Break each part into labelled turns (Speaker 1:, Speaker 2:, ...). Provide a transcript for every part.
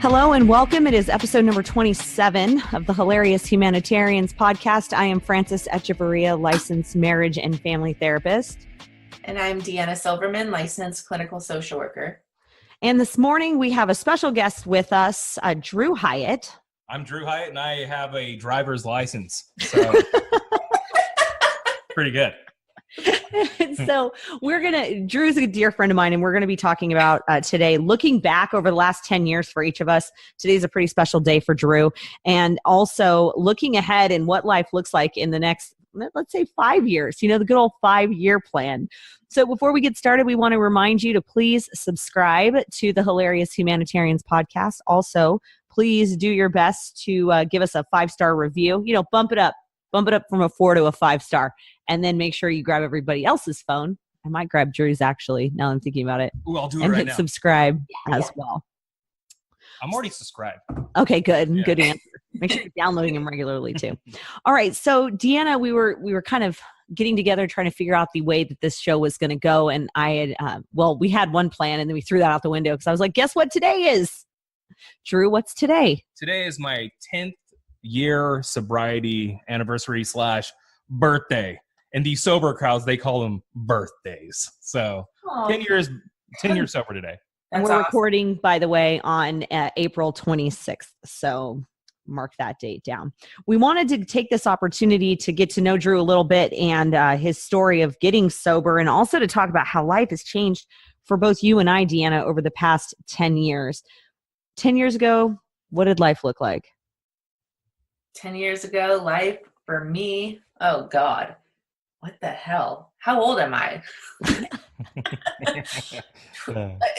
Speaker 1: Hello and welcome. It is episode number 27 of the Hilarious Humanitarians Podcast. I am Frances Echevarria, licensed marriage and family therapist.
Speaker 2: And I'm Deanna Silverman, licensed clinical social worker.
Speaker 1: And this morning we have a special guest with us, Drew Hyatt.
Speaker 3: I'm Drew Hyatt and I have a driver's license. So pretty good.
Speaker 1: So Drew's a dear friend of mine, and we're going to be talking about today, looking back over the last 10 years for each of us. Today's a pretty special day for Drew, and also looking ahead and what life looks like in the next, let's say 5 years, the good old 5-year plan. So before we get started, we want to remind you to please subscribe to the Hilarious Humanitarians Podcast. Also, please do your best to give us a 5-star review, bump it up from a 4 to a 5-star. And then make sure you grab everybody else's phone. I might grab Drew's, actually, now I'm thinking about it.
Speaker 3: Ooh, I'll do it
Speaker 1: and
Speaker 3: right
Speaker 1: hit
Speaker 3: now.
Speaker 1: Subscribe as well.
Speaker 3: I'm already subscribed.
Speaker 1: Okay, good.
Speaker 3: Yeah.
Speaker 1: Good answer. Make sure you're downloading them regularly too. All right. So Deanna, we were kind of getting together, trying to figure out the way that this show was going to go. And I had, we had one plan and then we threw that out the window because I was like, guess what today is? Drew, what's today?
Speaker 3: Today is my 10th year sobriety anniversary / birthday. And these sober crowds, they call them birthdays. So 10 years sober today.
Speaker 1: And we're recording, by the way, on April 26th. So mark that date down. We wanted to take this opportunity to get to know Drew a little bit and his story of getting sober, and also to talk about how life has changed for both you and I, Deanna, over the past 10 years. 10 years ago, what did life look like?
Speaker 2: 10 years ago, life for me, oh God, what the hell? How old am I?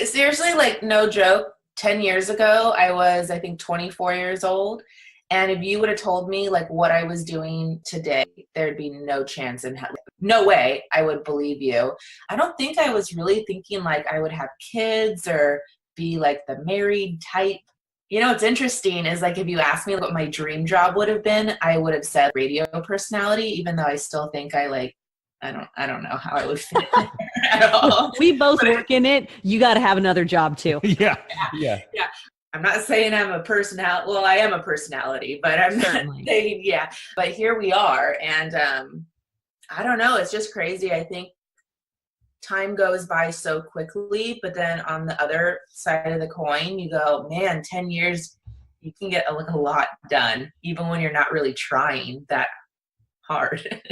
Speaker 2: Seriously, like no joke, 10 years ago, I was, I think, 24 years old. And if you would have told me like what I was doing today, there'd be no chance in hell. No way I would believe you. I don't think I was really thinking like I would have kids or be like the married type. What's interesting is like if you asked me what my dream job would have been, I would have said radio personality, even though I still think I don't know how I would fit in there at all.
Speaker 1: We both work in it. You got to have another job too.
Speaker 3: Yeah.
Speaker 2: I'm not saying I'm a personality. Well, I am a personality, but I'm
Speaker 1: Certainly.
Speaker 2: not saying, but here we are. And I don't know. It's just crazy. I think time goes by so quickly, but then on the other side of the coin, you go, man, 10 years, you can get a lot done, even when you're not really trying that hard.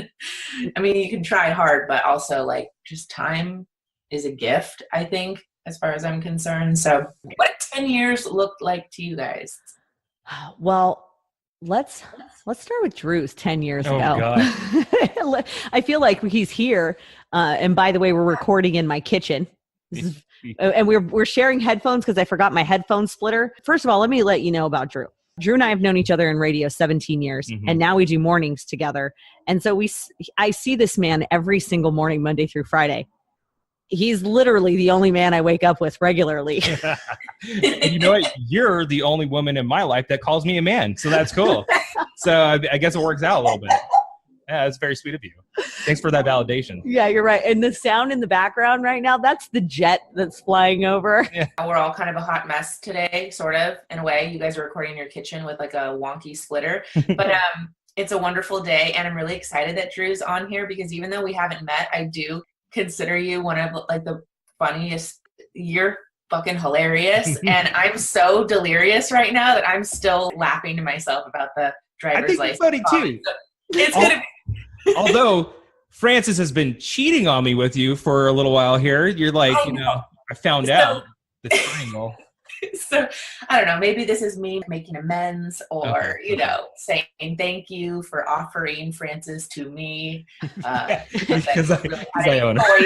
Speaker 2: I mean, you can try hard, but also like just time is a gift, I think, as far as I'm concerned. So what 10 years looked like to you guys?
Speaker 1: Well, let's start with Drew's 10 years ago.
Speaker 3: God.
Speaker 1: I feel like he's here. And by the way, we're recording in my kitchen. And we're sharing headphones because I forgot my headphone splitter. First of all, let me let you know about Drew. Drew and I have known each other in radio 17 years, and now we do mornings together. And so I see this man every single morning, Monday through Friday. He's literally the only man I wake up with regularly.
Speaker 3: You know what? You're the only woman in my life that calls me a man. So that's cool. So I guess it works out a little bit. Yeah, that's very sweet of you. Thanks for that validation.
Speaker 1: Yeah, you're right. And the sound in the background right now, that's the jet that's flying over.
Speaker 3: Yeah.
Speaker 2: We're all kind of a hot mess today, sort of, in a way. You guys are recording in your kitchen with like a wonky splitter. But it's a wonderful day, and I'm really excited that Drew's on here because even though we haven't met, I do consider you one of like the funniest. You're fucking hilarious. And I'm so delirious right now that I'm still laughing to myself about the driver's license.
Speaker 3: I think you're funny too.
Speaker 2: It's going to be.
Speaker 3: Although Frances has been cheating on me with you for a little while here. You're like, I found out the triangle.
Speaker 2: So I don't know, maybe this is me making amends or, saying thank you for offering Frances to me.
Speaker 3: Because I own her.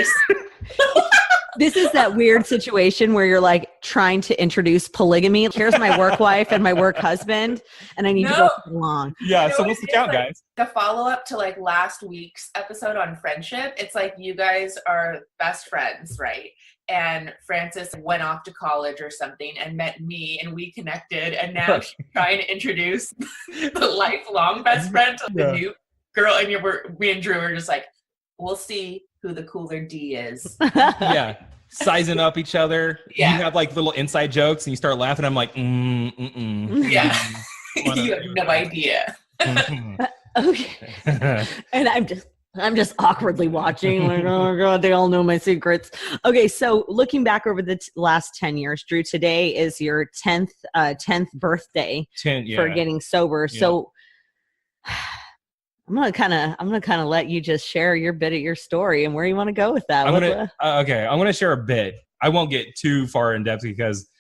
Speaker 1: This is that weird situation where you're like trying to introduce polygamy. Here's my work wife and my work husband, and I need to go along.
Speaker 3: Yeah, so what's the count,
Speaker 2: like,
Speaker 3: guys?
Speaker 2: The follow-up to like last week's episode on friendship, it's like you guys are best friends, right? And Frances went off to college or something and met me, and we connected, and now she's trying to introduce the lifelong best friend to the new girl, and me and Drew are just like, we'll see who the cooler D is.
Speaker 3: Yeah. Sizing up each other.
Speaker 2: Yeah.
Speaker 3: You have like little inside jokes and you start laughing. I'm like,
Speaker 2: Yeah. You have no idea.
Speaker 1: Okay. And I'm just awkwardly watching, like, oh God, they all know my secrets. Okay, so looking back over the last 10 years, Drew, today is your 10th birthday for getting sober. Yeah. So I'm gonna kind of let you just share your bit of your story and where you want to go with that.
Speaker 3: I'm gonna share a bit. I won't get too far in depth because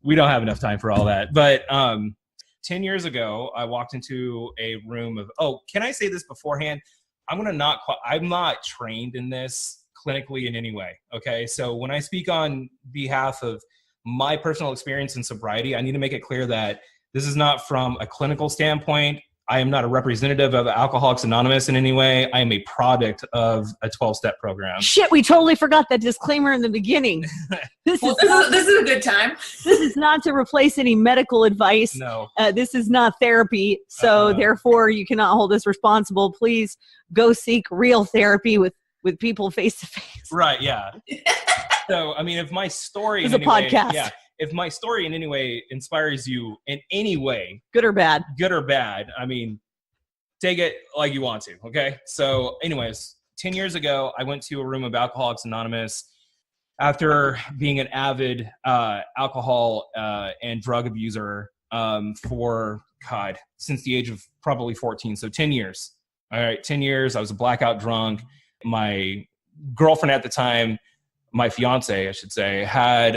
Speaker 3: we don't have enough time for all that. But 10 years ago, I walked into a room of. Oh, can I say this beforehand? I'm not trained in this clinically in any way. Okay, so when I speak on behalf of my personal experience in sobriety, I need to make it clear that this is not from a clinical standpoint. I am not a representative of Alcoholics Anonymous in any way. I am a product of a 12-step program.
Speaker 1: Shit, we totally forgot that disclaimer in the beginning.
Speaker 2: This is a good time.
Speaker 1: This is not to replace any medical advice.
Speaker 3: No.
Speaker 1: This is not therapy. So therefore, you cannot hold us responsible. Please go seek real therapy with people face to face.
Speaker 3: Right, yeah. So, I mean, if my story
Speaker 1: is a podcast.
Speaker 3: Yeah. If my story in any way inspires you in any way,
Speaker 1: good or bad,
Speaker 3: I mean, take it like you want to, okay? So anyways, 10 years ago, I went to a room of Alcoholics Anonymous after being an avid alcohol and drug abuser since the age of probably 14, so 10 years. All right, 10 years, I was a blackout drunk. My girlfriend at the time, my fiance, I should say, we had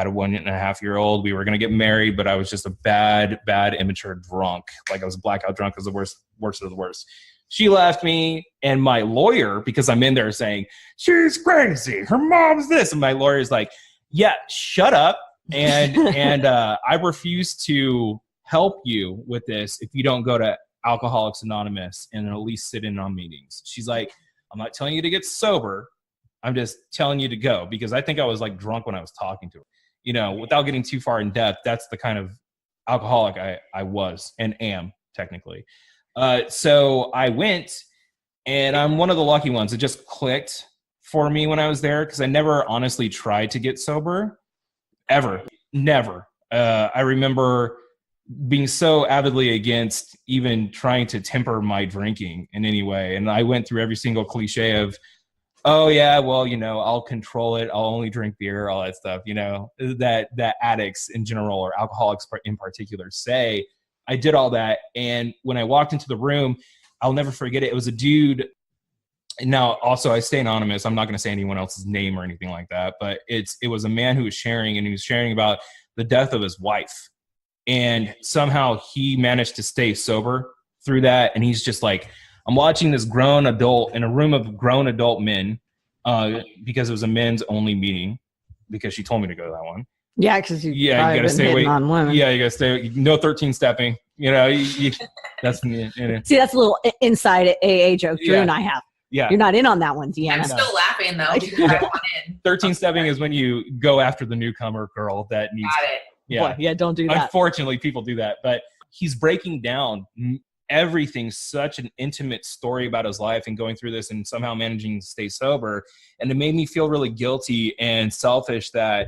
Speaker 3: a 1.5-year-old. We were going to get married, but I was just a bad, immature drunk. Like I was blackout drunk. I was the worst of the worst. She left me, and my lawyer, because I'm in there saying, she's crazy, her mom's this. And my lawyer's like, yeah, shut up. And I refuse to help you with this if you don't go to Alcoholics Anonymous and at least sit in on meetings. She's like, I'm not telling you to get sober. I'm just telling you to go, because I think I was like drunk when I was talking to her. You know, without getting too far in depth, that's the kind of alcoholic I was and am technically. So I went, and I'm one of the lucky ones. It just clicked for me when I was there, because I never honestly tried to get sober, ever, never. I remember being so avidly against even trying to temper my drinking in any way. And I went through every single cliche of, oh yeah, well, you know, I'll control it. I'll only drink beer, all that stuff, you know, that addicts in general or alcoholics in particular say. I did all that. And when I walked into the room, I'll never forget it. It was a dude. Now, also, I stay anonymous. I'm not going to say anyone else's name or anything like that, but it was a man who was sharing, and he was sharing about the death of his wife. And somehow he managed to stay sober through that. And he's just like, I'm watching this grown adult in a room of grown adult men, because it was a men's only meeting, because she told me to go to that one.
Speaker 1: Yeah, because you got to
Speaker 3: stay away
Speaker 1: on women.
Speaker 3: Yeah, you got to stay. No 13 stepping. You know, that's See,
Speaker 1: that's a little inside AA joke Drew and I have.
Speaker 3: Yeah,
Speaker 1: you're not in on that one, Deanna.
Speaker 2: I'm still laughing though, because I want in.
Speaker 3: 13 stepping is when you go after the newcomer girl that needs.
Speaker 2: Got it.
Speaker 3: Yeah,
Speaker 1: boy, yeah, don't do that.
Speaker 3: Unfortunately, people do that, but he's breaking down everything, such an intimate story about his life and going through this and somehow managing to stay sober. And it made me feel really guilty and selfish that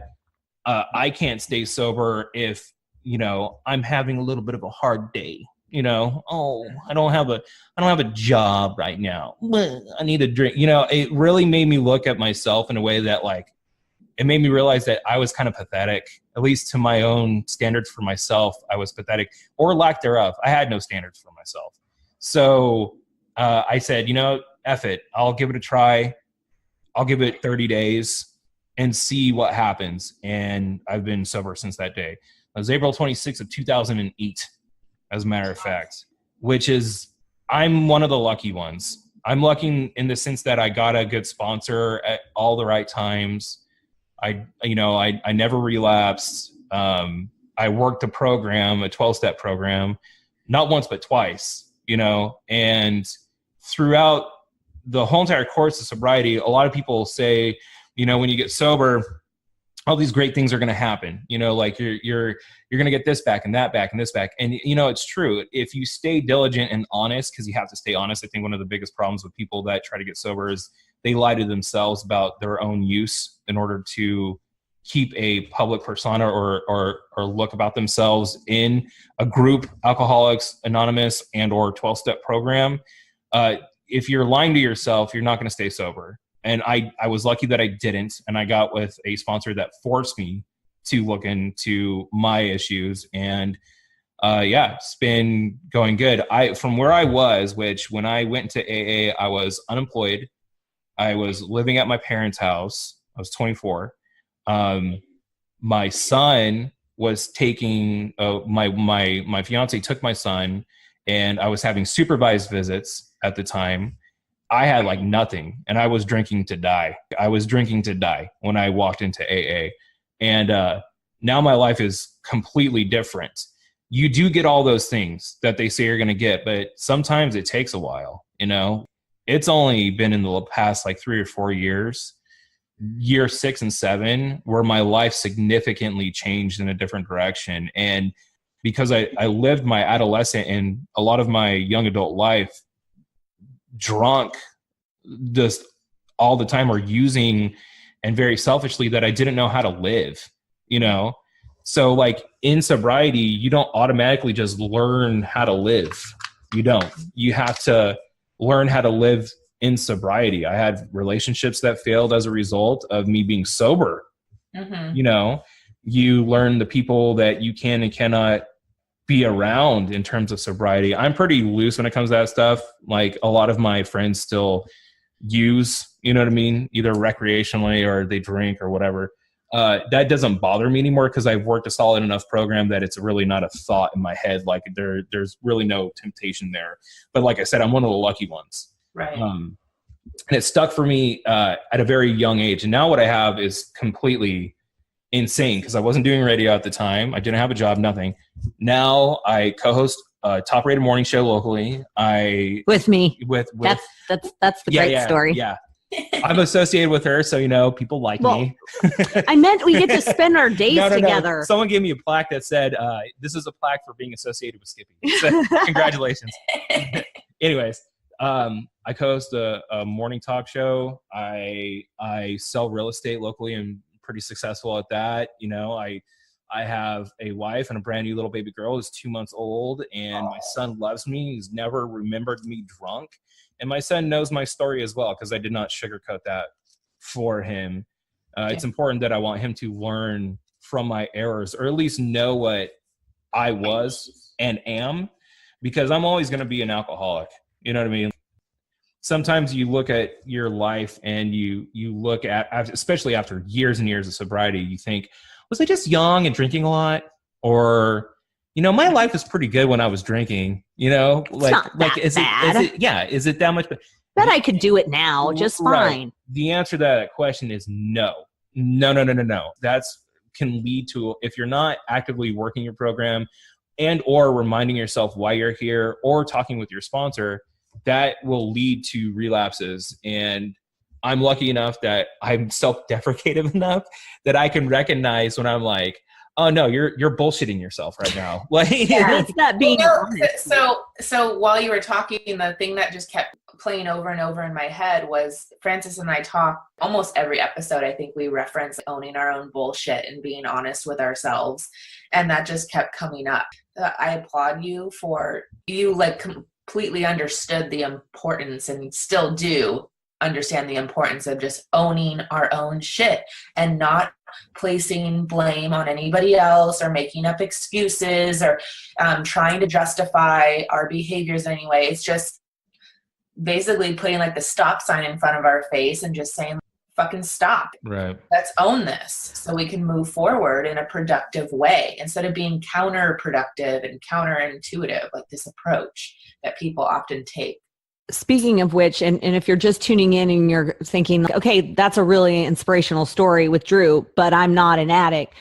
Speaker 3: I can't stay sober if, you know, I'm having a little bit of a hard day. You know, oh, I don't have a job right now. I need a drink. You know, it really made me look at myself in a way that, like, it made me realize that I was kind of pathetic, at least to my own standards for myself. I was pathetic, or lack thereof. I had no standards for myself. So I said, you know, F it. I'll give it a try. I'll give it 30 days and see what happens. And I've been sober since that day. It was April 26th of 2008, as a matter of fact, which is, I'm one of the lucky ones. I'm lucky in the sense that I got a good sponsor at all the right times. I never relapsed. I worked a program, a 12-step program, not once, but twice, you know, and throughout the whole entire course of sobriety, a lot of people say, you know, when you get sober, all these great things are going to happen, you know, like you're going to get this back and that back and this back. And, you know, it's true. If you stay diligent and honest, because you have to stay honest. I think one of the biggest problems with people that try to get sober is they lie to themselves about their own use in order to keep a public persona or look about themselves in a group, Alcoholics Anonymous and or 12-step program. If you're lying to yourself, you're not going to stay sober. And I was lucky that I didn't. And I got with a sponsor that forced me to look into my issues. And it's been going good. From where I was, which when I went to AA, I was unemployed. I was living at my parents' house. I was 24. My son was taking, my fiance took my son, and I was having supervised visits at the time. I had like nothing, and I was drinking to die. I was drinking to die when I walked into AA. And now my life is completely different. You do get all those things that they say you're going to get, but sometimes it takes a while, you know? It's only been in the past like 3 or 4 years, year 6 and 7, where my life significantly changed in a different direction. And because I lived my adolescent and a lot of my young adult life drunk just all the time, or using, and very selfishly, that I didn't know how to live, you know? So like in sobriety, you don't automatically just learn how to live. You don't. You have to learn how to live in sobriety. I had relationships that failed as a result of me being sober. Mm-hmm. You know, you learn the people that you can and cannot be around in terms of sobriety. I'm pretty loose when it comes to that stuff. Like a lot of my friends still use, you know what I mean? Either recreationally or they drink or whatever. That doesn't bother me anymore because I've worked a solid enough program that it's really not a thought in my head. Like there's really no temptation there. But like I said, I'm one of the lucky ones.
Speaker 2: Right.
Speaker 3: And it stuck for me at a very young age. And now what I have is completely insane because I wasn't doing radio at the time. I didn't have a job, nothing. Now I co-host a top-rated morning show locally. With
Speaker 1: me.
Speaker 3: With
Speaker 1: that's the great story.
Speaker 3: Yeah. I'm associated with her, so, you know, people like me.
Speaker 1: I meant we get to spend our days together.
Speaker 3: No. Someone gave me a plaque that said, this is a plaque for being associated with Skippy. So, congratulations. Anyways, I co-host a morning talk show. I sell real estate locally and pretty successful at that. You know, I have a wife and a brand new little baby girl who's 2 months old, and my son loves me. He's never remembered me drunk. And my son knows my story as well because I did not sugarcoat that for him. It's important that I want him to learn from my errors, or at least know what I was and am, because I'm always going to be an alcoholic. You know what I mean? Sometimes you look at your life and you look at, especially after years and years of sobriety, you think, was I just young and drinking a lot? Or, you know, my life was pretty good when I was drinking, you know, is it that much?
Speaker 1: Bet I could do it now just fine.
Speaker 3: Right. The answer to that question is no. That's can lead to, if you're not actively working your program and or reminding yourself why you're here or talking with your sponsor, that will lead to relapses. And I'm lucky enough that I'm self-deprecative enough that I can recognize when I'm like, oh no, you're bullshitting yourself right now. Like,
Speaker 1: it's not being honest.
Speaker 2: So while you were talking, the thing that just kept playing over and over in my head was Francis and I talk almost every episode. I think we reference owning our own bullshit and being honest with ourselves. And that just kept coming up. I applaud you for you completely understood the importance, and still do understand the importance of just owning our own shit and not placing blame on anybody else or making up excuses or trying to justify our behaviors anyway. It's just basically putting like the stop sign in front of our face and just saying, fucking stop.
Speaker 3: Right.
Speaker 2: Let's own this so we can move forward in a productive way instead of being counterproductive and counterintuitive, like this approach that people often take.
Speaker 1: Speaking of which, and if you're just tuning in and you're thinking, okay, that's a really inspirational story with Drew, but I'm not an addict.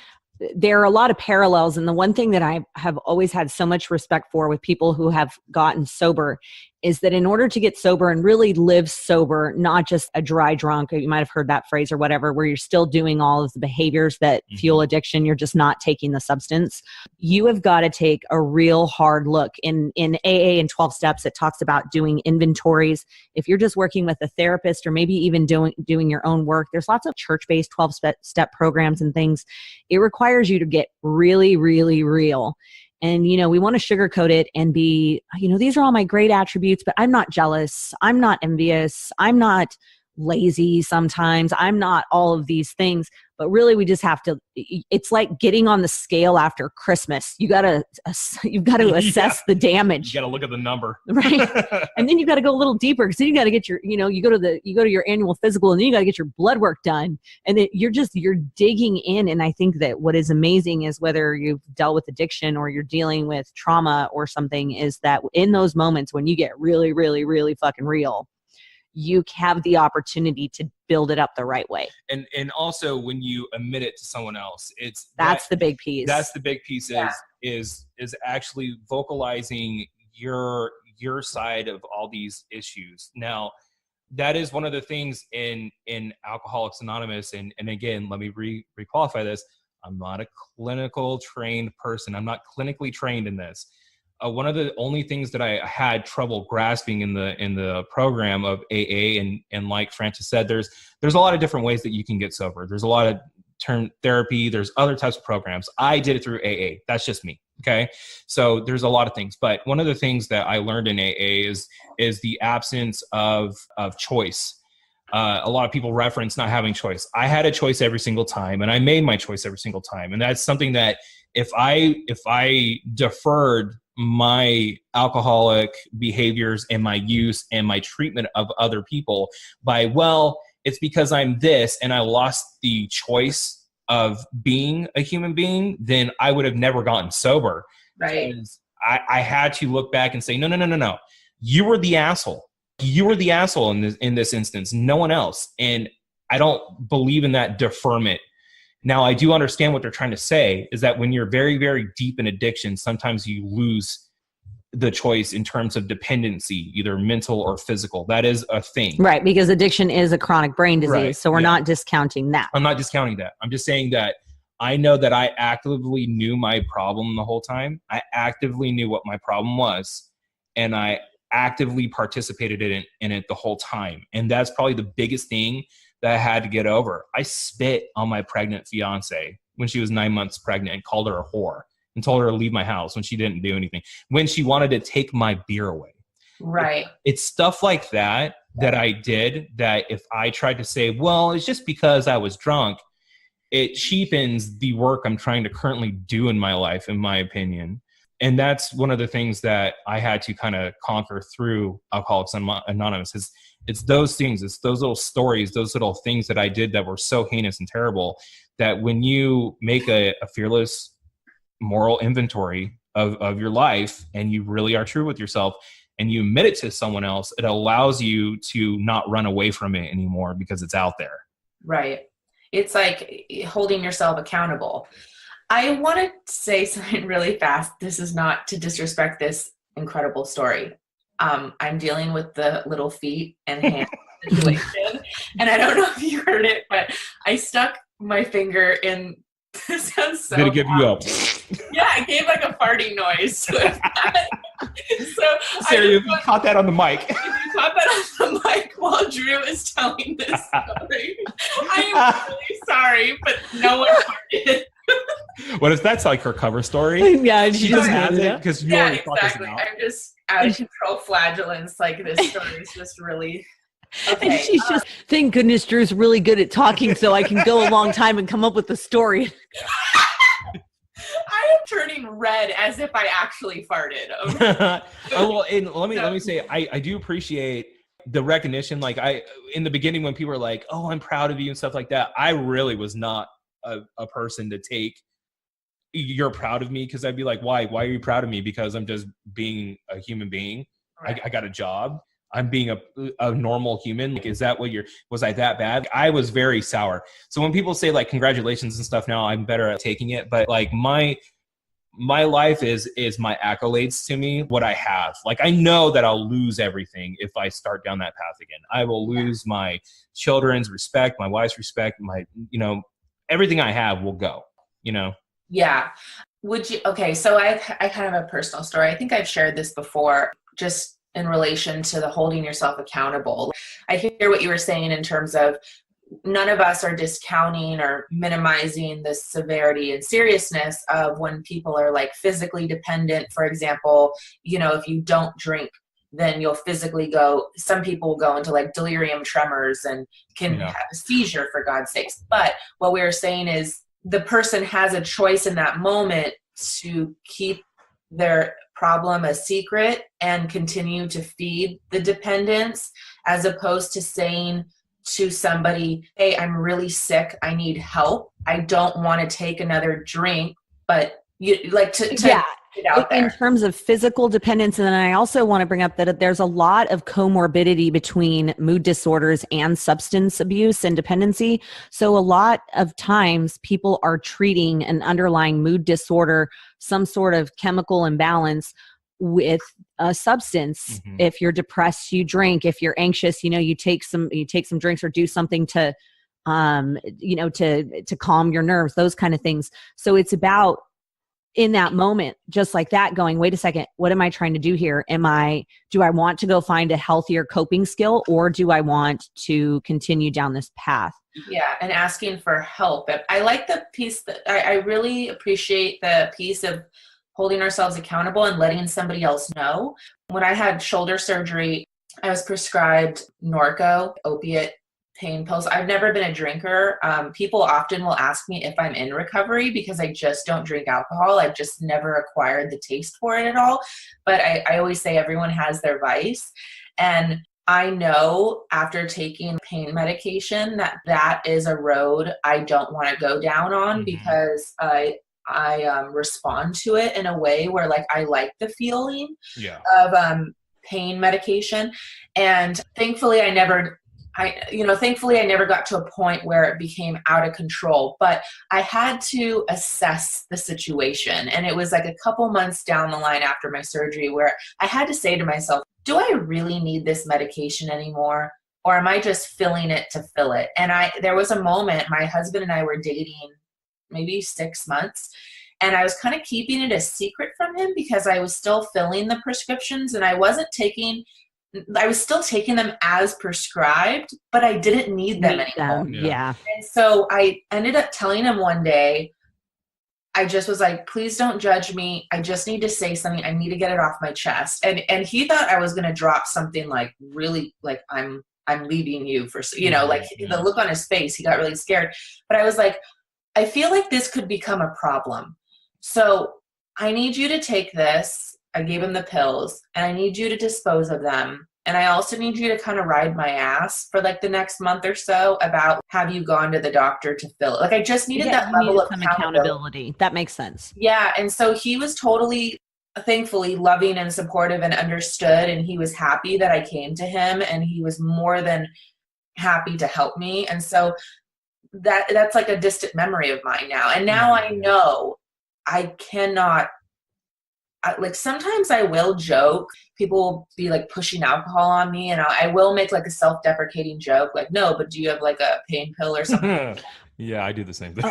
Speaker 1: There are a lot of parallels. And the one thing that I have always had so much respect for with people who have gotten sober is that in order to get sober and really live sober, not just a dry drunk, you might have heard that phrase or whatever, where you're still doing all of the behaviors that fuel addiction, you're just not taking the substance. You have got to take a real hard look. In AA and 12 steps, it talks about doing inventories. If you're just working with a therapist or maybe even doing your own work, there's lots of church-based 12-step programs and things. It requires you to get really, really real. And, we want to sugarcoat it and be, these are all my great attributes, but I'm not jealous. I'm not envious. I'm not lazy sometimes. I'm not all of these things. But really, we just have to, it's like getting on the scale after Christmas. You've got to assess the damage.
Speaker 3: You got to look at the number.
Speaker 1: Right. And then you got to go a little deeper, because then you got to get your, you go to your annual physical, and then you got to get your blood work done. And you're digging in. And I think that what is amazing is, whether you've dealt with addiction or you're dealing with trauma or something, is that in those moments when you get really, really, really fucking real, you have the opportunity to build it up the right way.
Speaker 3: And also, when you admit it to someone else,
Speaker 1: that's the big piece.
Speaker 3: That's the big piece. Is actually vocalizing your side of all these issues. Now, that is one of the things in Alcoholics Anonymous. And again, let me re-qualify this. I'm not a clinical trained person. I'm not clinically trained in this. One of the only things that I had trouble grasping in the program of AA, and like Francis said, there's a lot of different ways that you can get sober. There's a lot of term therapy. There's other types of programs. I did it through AA. That's just me. Okay. So there's a lot of things, but one of the things that I learned in AA is the absence of choice. A lot of people reference not having choice. I had a choice every single time, and I made my choice every single time. And that's something that if I deferred my alcoholic behaviors and my use and my treatment of other people by, well, it's because I'm this and I lost the choice of being a human being, then I would have never gotten sober.
Speaker 2: Right.
Speaker 3: I had to look back and say, no. You were the asshole. You were the asshole in this instance, no one else. And I don't believe in that deferment. Now, I do understand what they're trying to say, is that when you're very, very deep in addiction, sometimes you lose the choice in terms of dependency, either mental or physical. That is a thing.
Speaker 1: Right, because addiction is a chronic brain disease. Right. So we're not discounting that.
Speaker 3: I'm not discounting that. I'm just saying that I know that I actively knew my problem the whole time. I actively knew what my problem was, and I actively participated in it the whole time. And that's probably the biggest thing that I had to get over. I spit on my pregnant fiance when she was 9 months pregnant and called her a whore and told her to leave my house when she didn't do anything, when she wanted to take my beer away.
Speaker 2: Right.
Speaker 3: It's stuff like that I did, that if I tried to say, well, it's just because I was drunk, it cheapens the work I'm trying to currently do in my life, in my opinion. And that's one of the things that I had to kind of conquer through Alcoholics Anonymous. It's those things, it's those little stories, those little things that I did that were so heinous and terrible, that when you make a fearless moral inventory of your life, and you really are true with yourself, and you admit it to someone else, it allows you to not run away from it anymore, because it's out there.
Speaker 2: Right. It's like holding yourself accountable. I want to say something really fast. This is not to disrespect this incredible story. I'm dealing with the little feet and hand situation. And I don't know if you heard it, but I stuck my finger in. This sounds so.
Speaker 3: Did it give you up?
Speaker 2: Yeah, it gave like a farting noise. So
Speaker 3: Sarah, you caught that on the mic.
Speaker 2: If you caught that on the mic while Drew is telling this story, I am really sorry, but no one farted.
Speaker 3: What if that's like her cover story?
Speaker 1: Yeah,
Speaker 3: she just has it because you already thought this
Speaker 2: exactly.
Speaker 3: out.
Speaker 2: I'm just out of control flatulence. Like, this story is just really. Okay.
Speaker 1: And she's just, thank goodness Drew's really good at talking, so I can go a long time and come up with the story.
Speaker 2: I am turning red as if I actually farted. Okay.
Speaker 3: Well, and let me say, I do appreciate the recognition. Like, in the beginning, when people were like, "Oh, I'm proud of you" and stuff like that, I really was not a person to take, "You're proud of me," because I'd be like, why are you proud of me? Because I'm just being a human being. Right. I got a job. I'm being a normal human. Like, is that what was I that bad? I was very sour. So when people say like congratulations and stuff now, I'm better at taking it. But like my my life is my accolades to me, what I have. Like, I know that I'll lose everything if I start down that path again. I will lose my children's respect, my wife's respect, my, everything I have will go,
Speaker 2: Yeah. Okay, so I kind of have a personal story. I think I've shared this before, just in relation to the holding yourself accountable. I hear what you were saying in terms of none of us are discounting or minimizing the severity and seriousness of when people are like physically dependent. For example, if you don't drink, then you'll physically some people will go into like delirium tremors and can have a seizure, for God's sakes. But what we were saying is the person has a choice in that moment to keep their problem a secret and continue to feed the dependence, as opposed to saying to somebody, hey, I'm really sick, I need help, I don't want to take another drink, but you like to get out there.
Speaker 1: In terms of physical dependence. And then I also want to bring up that there's a lot of comorbidity between mood disorders and substance abuse and dependency. So a lot of times people are treating an underlying mood disorder, some sort of chemical imbalance, with a substance. Mm-hmm. If you're depressed, you drink. If you're anxious, you take some drinks or do something to to calm your nerves, those kind of things. So it's about, in that moment, just like that, going, wait a second, what am I trying to do here? Do I want to go find a healthier coping skill, or do I want to continue down this path?
Speaker 2: Yeah. And asking for help. I like the piece that I really appreciate the piece of holding ourselves accountable and letting somebody else know. When I had shoulder surgery, I was prescribed Norco, opiate pain pills. I've never been a drinker. People often will ask me if I'm in recovery because I just don't drink alcohol. I've just never acquired the taste for it at all. But I always say everyone has their vice. And I know after taking pain medication that is a road I don't want to go down on, because I respond to it in a way where like I like the feeling of pain medication. And thankfully I never got to a point where it became out of control, but I had to assess the situation. And it was like a couple months down the line after my surgery where I had to say to myself, do I really need this medication anymore? Or am I just filling it to fill it? And there was a moment, my husband and I were dating maybe 6 months, and I was kind of keeping it a secret from him because I was still filling the prescriptions, and I was still taking them as prescribed, but I didn't need them anymore.
Speaker 1: Yeah.
Speaker 2: And so I ended up telling him one day, I just was like, please don't judge me. I just need to say something. I need to get it off my chest. And he thought I was going to drop something like really like I'm leaving you for, the look on his face, he got really scared. But I was like, I feel like this could become a problem. So I need you to take this. I gave him the pills, and I need you to dispose of them. And I also need you to kind of ride my ass for like the next month or so about, have you gone to the doctor to fill it? Like I just needed that level of accountability.
Speaker 1: That makes sense.
Speaker 2: Yeah. And so he was totally, thankfully, loving and supportive and understood. And he was happy that I came to him, and he was more than happy to help me. And so that's like a distant memory of mine now. And now I know I cannot, like sometimes I will joke, people will be like pushing alcohol on me, and I will make like a self-deprecating joke, like, no, but do you have like a pain pill or something?
Speaker 3: Yeah, I do the same thing.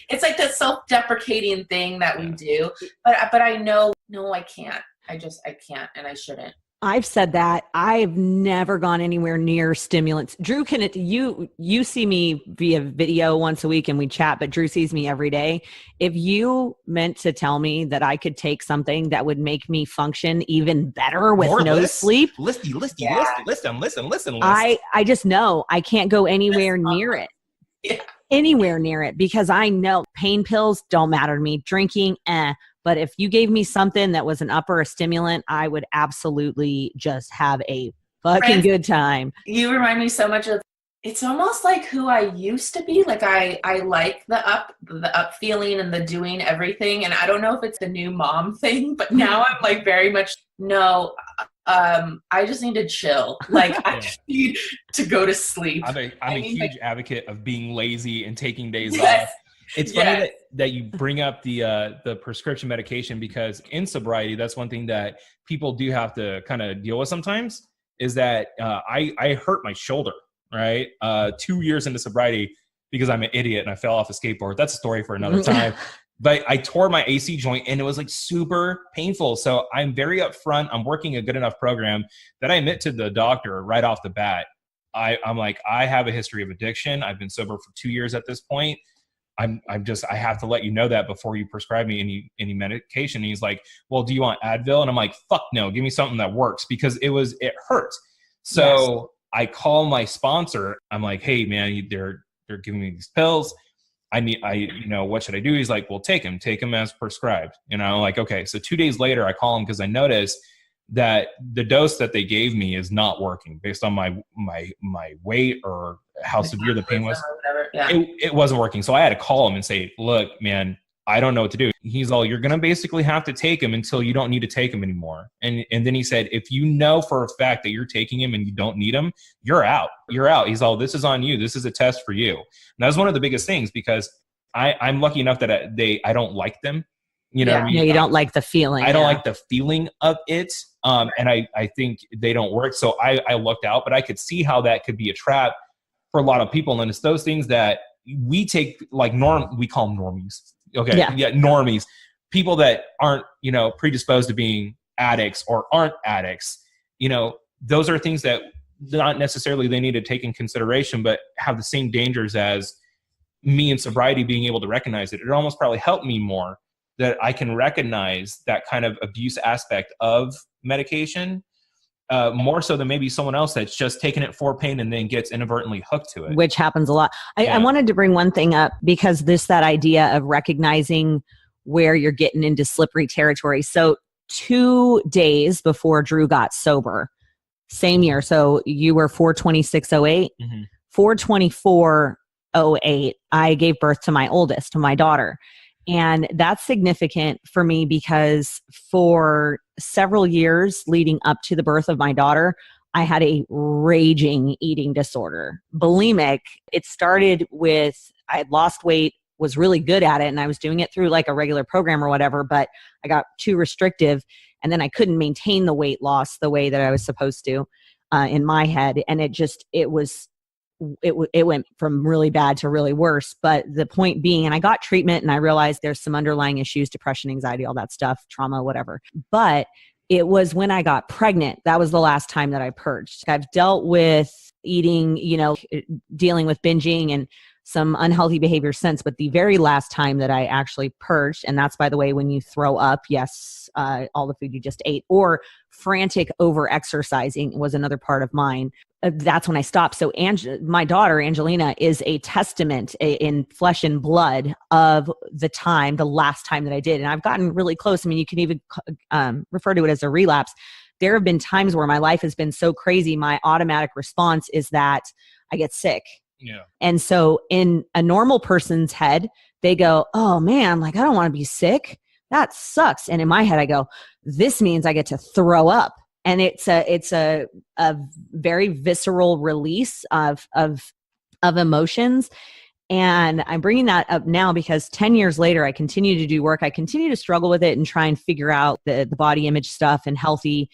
Speaker 2: It's like that self-deprecating thing that we do, but I know, no, I can't. I can't, and I shouldn't.
Speaker 1: I've said that. I've never gone anywhere near stimulants. Drew, you see me via video once a week and we chat, but Drew sees me every day. If you meant to tell me that I could take something that would make me function even better with sleep.
Speaker 3: Listen.
Speaker 1: I just know I can't go anywhere near it.
Speaker 2: Yeah.
Speaker 1: Anywhere near it, because I know pain pills don't matter to me. Drinking, But if you gave me something that was an upper, a stimulant, I would absolutely just have a fucking good time.
Speaker 2: You remind me so much of, it's almost like who I used to be. Like I like the up feeling and the doing everything. And I don't know if it's a new mom thing, but now I'm like very much, no, I just need to chill. Like I just need to go to sleep.
Speaker 3: I'm a huge advocate of being lazy and taking days off. It's funny that you bring up the prescription medication, because in sobriety, that's one thing that people do have to kind of deal with sometimes, is that I hurt my shoulder, right? 2 years into sobriety, because I'm an idiot and I fell off a skateboard. That's a story for another time. But I tore my AC joint and it was like super painful. So I'm very upfront. I'm working a good enough program that I admit to the doctor right off the bat, I'm like, I have a history of addiction. I've been sober for 2 years at this point. I have to let you know that before you prescribe me any medication. And he's like, well, do you want Advil? And I'm like, fuck no, give me something that works, because it hurts. So I call my sponsor. I'm like, hey man, they're giving me these pills. What should I do? He's like, well, take them as prescribed. And I'm like, okay. So 2 days later I call him, because I noticed that the dose that they gave me is not working based on my weight or how severe the pain was. It wasn't working. So I had to call him and say, look, man, I don't know what to do. He's all, you're going to basically have to take him until you don't need to take him anymore. And then he said, if you know for a fact that you're taking him and you don't need him, you're out. You're out. He's all, this is on you. This is a test for you. And that was one of the biggest things, because I'm lucky enough that I don't like them. You know what I mean?
Speaker 1: Yeah, you don't like the feeling.
Speaker 3: I don't like the feeling of it. And I think they don't work. So I looked out, but I could see how that could be a trap for a lot of people. And it's those things that we take like we call them normies. Okay. Yeah. Normies. People that aren't, predisposed to being addicts or aren't addicts, those are things that not necessarily they need to take in consideration, but have the same dangers as me in sobriety being able to recognize it. It almost probably helped me more that I can recognize that kind of abuse aspect of medication, more so than maybe someone else that's just taking it for pain and then gets inadvertently hooked to it.
Speaker 1: Which happens a lot. I wanted to bring one thing up, because that idea of recognizing where you're getting into slippery territory. So 2 days before Drew got sober, same year. So you were 4/26/08, 4/24/08, I gave birth to my oldest, to my daughter. And that's significant for me, because for several years leading up to the birth of my daughter, I had a raging eating disorder. Bulimic. It started with, I had lost weight, was really good at it, and I was doing it through like a regular program or whatever, but I got too restrictive, and then I couldn't maintain the weight loss the way that I was supposed to in my head. And it went from really bad to really worse. But the point being, and I got treatment and I realized there's some underlying issues, depression, anxiety, all that stuff, trauma, whatever. But it was when I got pregnant, that was the last time that I purged. I've dealt with eating, dealing with binging and some unhealthy behavior since, but the very last time that I actually purged, and that's, by the way, when you throw up, all the food you just ate, or frantic over exercising was another part of mine. That's when I stopped. So my daughter, Angelina, is a testament in flesh and blood of the last time that I did. And I've gotten really close. I mean, you can even refer to it as a relapse. There have been times where my life has been so crazy, my automatic response is that I get sick.
Speaker 3: Yeah.
Speaker 1: And so in a normal person's head, they go, oh man, like I don't want to be sick. That sucks. And in my head, I go, this means I get to throw up. And it's a very visceral release of emotions. And I'm bringing that up now because 10 years later, I continue to do work. I continue to struggle with it and try and figure out the body image stuff and healthy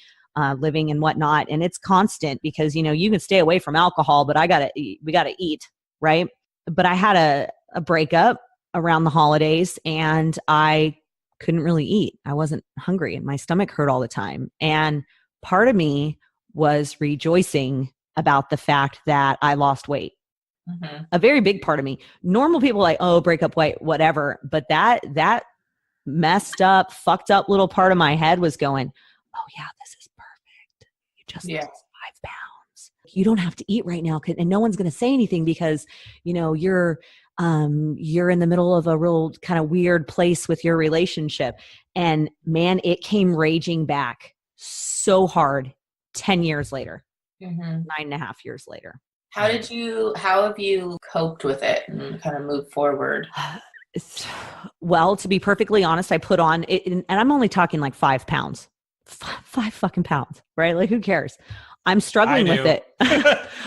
Speaker 1: living and whatnot. And it's constant because, you can stay away from alcohol, but we gotta eat, right? But I had a breakup around the holidays and I couldn't really eat. I wasn't hungry and my stomach hurt all the time. And part of me was rejoicing about the fact that I lost weight. Mm-hmm. A very big part of me. Normal people are like, oh, break up weight, whatever. But that messed up, fucked up little part of my head was going, oh yeah, this is perfect. You just lost 5 pounds. You don't have to eat right now, and no one's going to say anything because, you're in the middle of a real kind of weird place with your relationship. And man, it came raging back so hard 10 years later, 9.5 years later.
Speaker 2: How have you coped with it and kind of moved forward?
Speaker 1: Well, to be perfectly honest, I put on it, and I'm only talking like 5 pounds, 5 fucking pounds, right? Like who cares? I'm struggling with it.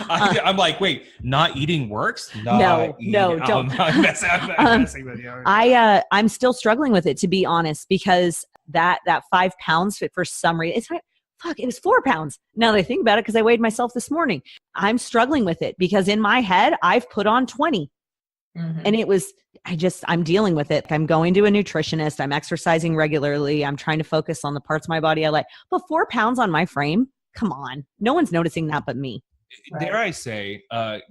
Speaker 3: I'm like, wait, not eating works?
Speaker 1: No, don't.
Speaker 3: I'm messing with you.
Speaker 1: I'm still struggling with it, to be honest, because that 5 pounds for some reason, it's like, fuck, it was 4 pounds. Now that I think about it, because I weighed myself this morning, I'm struggling with it because in my head, I've put on 20. Mm-hmm. And I'm dealing with it. I'm going to a nutritionist. I'm exercising regularly. I'm trying to focus on the parts of my body I like. But 4 pounds on my frame, come on. No one's noticing that but me.
Speaker 3: Dare I say, at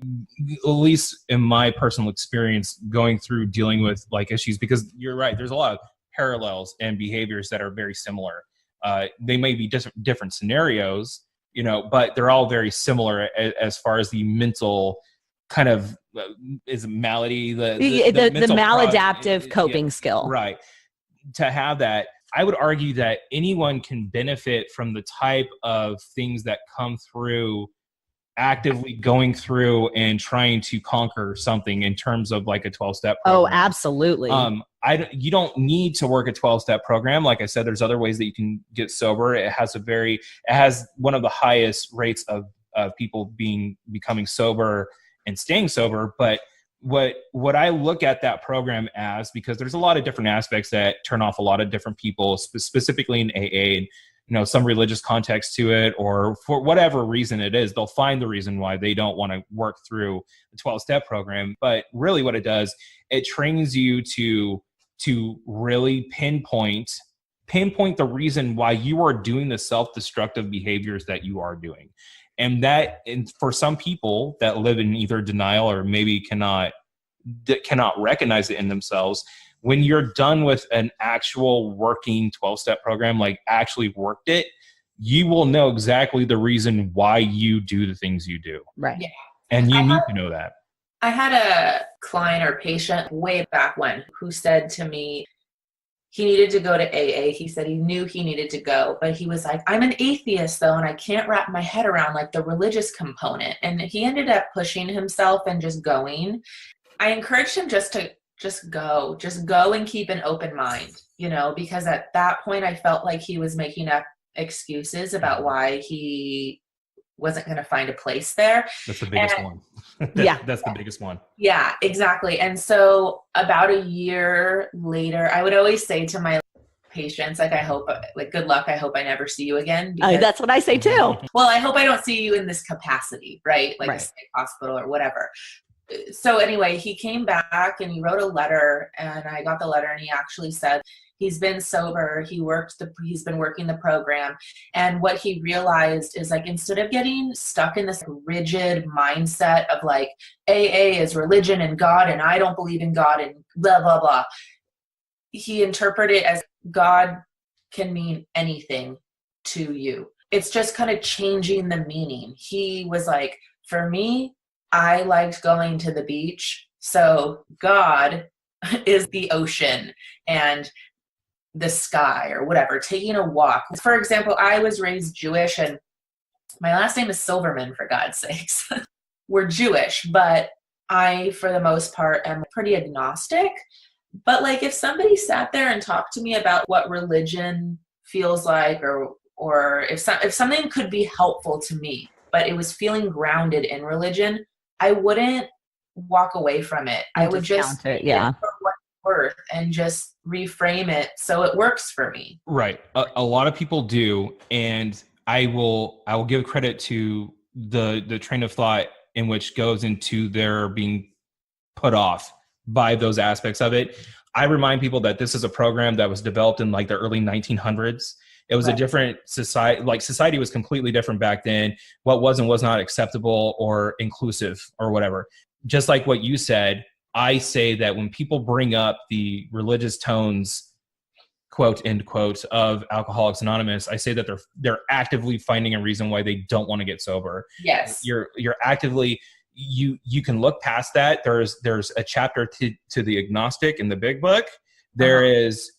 Speaker 3: least in my personal experience going through dealing with like issues, because you're right, there's a lot of parallels and behaviors that are very similar. They may be different scenarios, but they're all very similar as far as the mental kind of is malady, the maladaptive coping skill. Right. To have that, I would argue that anyone can benefit from the type of things that come through actively going through and trying to conquer something in terms of like a 12-step program.
Speaker 1: Oh, absolutely.
Speaker 3: You don't need to work a 12-step program. Like I said, there's other ways that you can get sober. It has one of the highest rates of people becoming sober and staying sober. But what I look at that program as, because there's a lot of different aspects that turn off a lot of different people, specifically in AA, and some religious context to it, or for whatever reason it is, they'll find the reason why they don't want to work through the 12-step program. But really what it does, it trains you to really pinpoint the reason why you are doing the self-destructive behaviors that you are doing. And for some people that live in either denial or maybe cannot recognize it in themselves, when you're done with an actual working 12-step program, like actually worked it, you will know exactly the reason why you do the things you do.
Speaker 1: Right. Yeah.
Speaker 3: And you need to know that.
Speaker 2: I had a client or patient way back when who said to me, he needed to go to AA. He said he knew he needed to go, but he was like, I'm an atheist though, and I can't wrap my head around like the religious component. And he ended up pushing himself and just going. I encouraged him just go and keep an open mind, because at that point I felt like he was making up excuses about why he wasn't going to find a place there.
Speaker 3: That's the biggest one. That's the biggest one.
Speaker 2: Yeah, exactly. And so about a year later, I would always say to my patients, good luck. I hope I never see you again.
Speaker 1: That's what I say too.
Speaker 2: Well, I hope I don't see you in this capacity, right? Like a state hospital or whatever. So anyway, he came back and he wrote a letter, and I got the letter, and he actually said he's been sober. He's been working the program. And what he realized is like, instead of getting stuck in this rigid mindset of like AA is religion and God, and I don't believe in God and blah, blah, blah. He interpreted it as God can mean anything to you. It's just kind of changing the meaning. He was like, for me, I liked going to the beach. So God is the ocean and the sky or whatever, taking a walk. For example, I was raised Jewish, and my last name is Silverman, for God's sakes. We're Jewish, but I, for the most part, am pretty agnostic. But like if somebody sat there and talked to me about what religion feels like, or if something could be helpful to me, but it was feeling grounded in religion, I wouldn't walk away from it. I would just
Speaker 1: for what
Speaker 2: it's worth and just reframe it so it works for me.
Speaker 3: Right. A lot of people do, and I will give credit to the train of thought in which goes into their being put off by those aspects of it. I remind people that this is a program that was developed in like the early 1900s. It was a different society. Like society was completely different back then. What was and was not acceptable or inclusive or whatever. Just like what you said, I say that when people bring up the religious tones, quote, end quote, of Alcoholics Anonymous, I say that they're actively finding a reason why they don't want to get sober.
Speaker 2: Yes.
Speaker 3: You're actively, you can look past that. There's a chapter to the agnostic in the big book. There is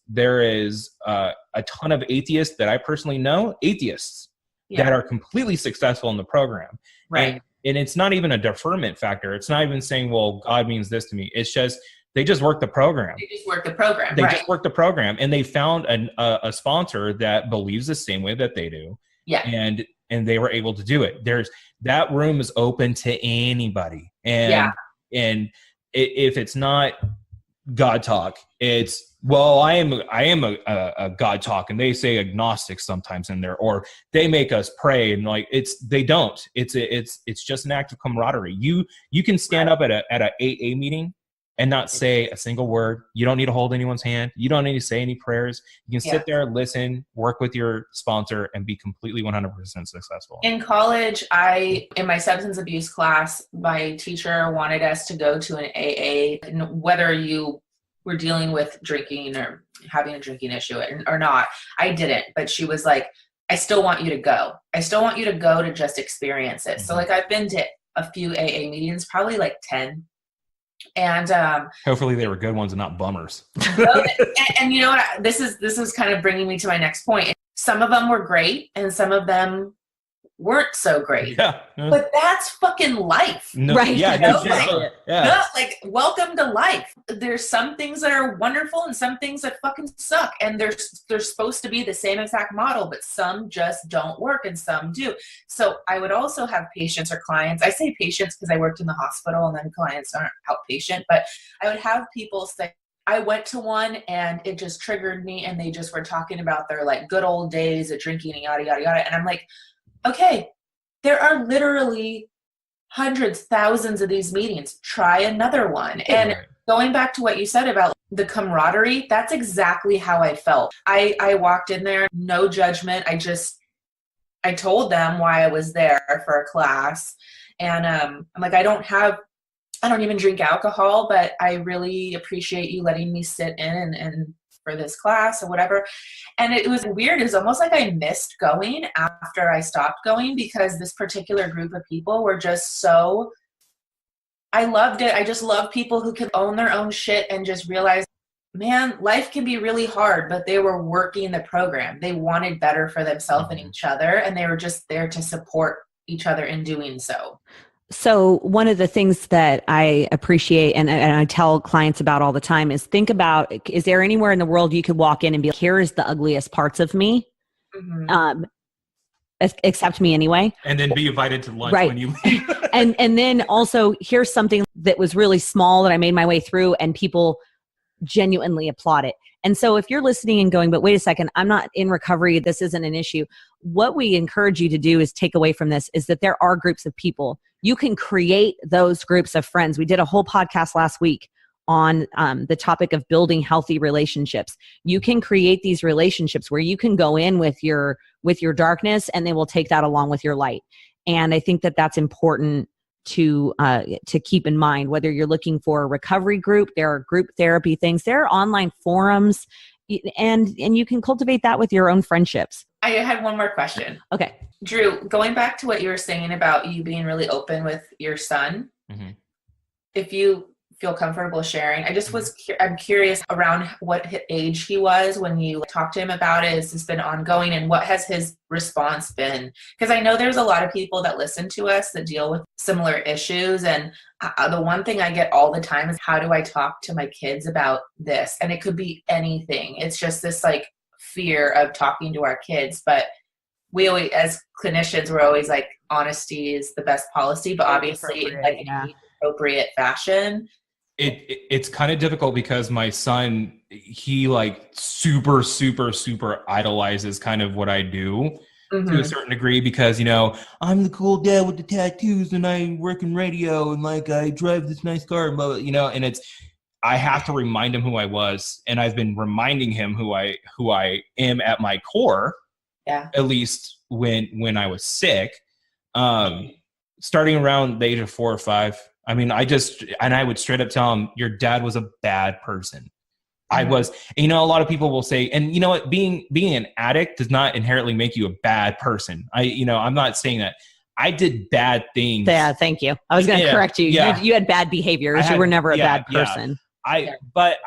Speaker 3: a ton of atheists that I personally know, atheists that are completely successful in the program.
Speaker 2: Right.
Speaker 3: And it's not even a deferment factor. It's not even saying, well, God means this to me. It's just, they just work the program.
Speaker 2: They just work the program.
Speaker 3: Just work the program. And they found a sponsor that believes the same way that they do.
Speaker 2: Yeah.
Speaker 3: And and they were able to do it. That room is open to anybody. And if it's not God talk, it's, well, I am a God talk, and they say agnostic sometimes in there, or they make us pray, and like they don't. It's just an act of camaraderie. You can stand up at a AA meeting and not say a single word. You don't need to hold anyone's hand. You don't need to say any prayers. You can sit there, listen, work with your sponsor, and be completely 100% successful.
Speaker 2: In college, in my substance abuse class, my teacher wanted us to go to an AA, and whether you were dealing with drinking or having a drinking issue or not. I didn't, but she was like, I still want you to go. I still want you to go to just experience it. So like, I've been to a few AA meetings, probably like 10. And
Speaker 3: hopefully they were good ones and not bummers.
Speaker 2: and you know what? This is kind of bringing me to my next point. Some of them were great, and some of them weren't so great.
Speaker 3: Yeah.
Speaker 2: But that's fucking life.
Speaker 1: Right.
Speaker 3: Yeah.
Speaker 2: Like, welcome to life. There's some things that are wonderful and some things that fucking suck. And they're supposed to be the same exact model, but some just don't work and some do. So I would also have patients or clients. I say patients because I worked in the hospital, and then clients aren't outpatient, but I would have people say, I went to one and it just triggered me, and they just were talking about their like good old days of drinking and yada, yada, yada. And I'm like, okay, there are literally hundreds, thousands of these meetings. Try another one. And going back to what you said about the camaraderie, that's exactly how I felt. I walked in there, no judgment. I told them why I was there for a class. And I'm like, I don't even drink alcohol, but I really appreciate you letting me sit in and for this class or whatever. And it was weird. It was almost like I missed going after I stopped going, because this particular group of people were just so, I loved it. I just love people who can own their own shit and just realize, man, life can be really hard, but they were working the program. They wanted better for themselves and each other, and they were just there to support each other in doing so.
Speaker 1: So one of the things that I appreciate and I tell clients about all the time is think about, is there anywhere in the world you could walk in and be like, here is the ugliest parts of me, accept me anyway.
Speaker 3: And then be invited to lunch when you leave.
Speaker 1: and then also here's something that was really small that I made my way through and people genuinely applaud it. And so if you're listening and going, but wait a second, I'm not in recovery, this isn't an issue. What we encourage you to do is take away from this is that there are groups of people. You can create those groups of friends. We did a whole podcast last week on the topic of building healthy relationships. You can create these relationships where you can go in with your darkness, and they will take that along with your light. And I think that that's important to keep in mind, whether you're looking for a recovery group, there are group therapy things, there are online forums, and you can cultivate that with your own friendships.
Speaker 2: I had one more question.
Speaker 1: Okay.
Speaker 2: Drew, going back to what you were saying about you being really open with your son, if you feel comfortable sharing, I'm curious around what age he was when you talked to him about it. Has this been ongoing, and what has his response been? Because I know there's a lot of people that listen to us that deal with similar issues, and the one thing I get all the time is, how do I talk to my kids about this? And it could be anything. It's just this like fear of talking to our kids, but we always, as clinicians, we're always like, honesty is the best policy, but obviously in like an appropriate fashion.
Speaker 3: It's kind of difficult because my son, he like super idolizes kind of what I do to a certain degree, because, you know, I'm the cool dad with the tattoos and I work in radio and like I drive this nice car, you know, and I have to remind him who I was, and I've been reminding him who I am at my core.
Speaker 2: Yeah.
Speaker 3: At least when I was sick, starting around the age of 4 or 5. I mean, I would straight up tell him, your dad was a bad person. I was, and, you know, a lot of people will say, and you know what, being an addict does not inherently make you a bad person. I'm not saying that. I did bad things.
Speaker 1: Yeah, thank you. I was going to correct you.
Speaker 3: Yeah.
Speaker 1: You had bad behaviors. You were never a bad person.
Speaker 3: But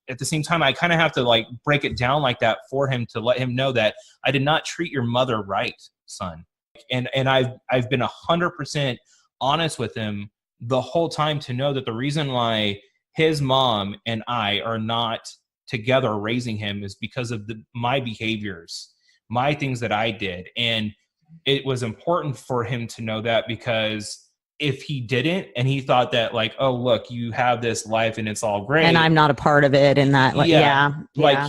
Speaker 3: at the same time, I kind of have to like break it down like that for him, to let him know that I did not treat your mother right, son. And I've been 100% honest with him the whole time, to know that the reason why his mom and I are not together raising him is because of my behaviors, my things that I did. And it was important for him to know that, because if he didn't and he thought that like, oh, look, you have this life and it's all great,
Speaker 1: and I'm not a part of it, and that,
Speaker 3: like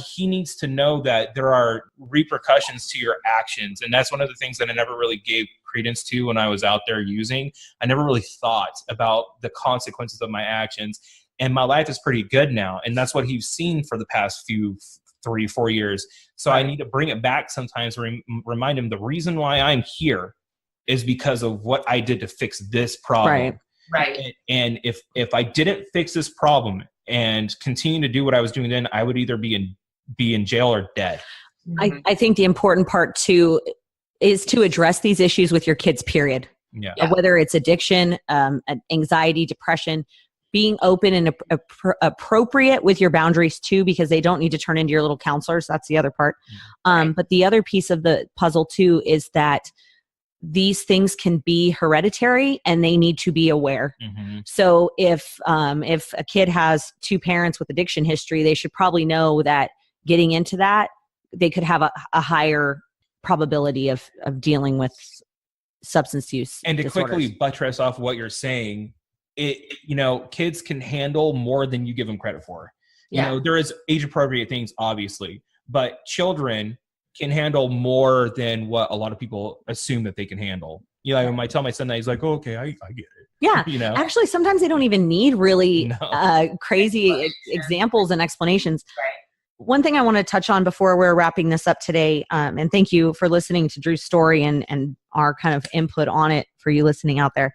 Speaker 3: he needs to know that there are repercussions to your actions. And that's one of the things that I never really gave credence to when I was out there using. I never really thought about the consequences of my actions, and my life is pretty good now. And that's what he's seen for the past 3-4 years. So I need to bring it back sometimes, remind him the reason why I'm here is because of what I did to fix this problem.
Speaker 2: Right.
Speaker 3: And if I didn't fix this problem and continue to do what I was doing then, I would either be in jail or dead.
Speaker 1: I think the important part too is to address these issues with your kids, period.
Speaker 3: Yeah.
Speaker 1: Whether it's addiction, anxiety, depression, being open and appropriate with your boundaries too, because they don't need to turn into your little counselors. That's the other part. But the other piece of the puzzle too is that these things can be hereditary and they need to be aware.
Speaker 3: Mm-hmm.
Speaker 1: So if a kid has 2 parents with addiction history, they should probably know that getting into that, they could have a higher probability of dealing with substance use.
Speaker 3: And to
Speaker 1: disorders.
Speaker 3: quickly buttress off what you're saying, kids can handle more than you give them credit for. You know, there is age appropriate things, obviously, but children can handle more than what a lot of people assume that they can handle. When I tell my son that, he's like, oh, okay, I get it.
Speaker 1: Yeah. Actually, sometimes they don't even need really crazy examples and explanations.
Speaker 2: Right.
Speaker 1: One thing I want to touch on before we're wrapping this up today, and thank you for listening to Drew's story and our kind of input on it for you listening out there.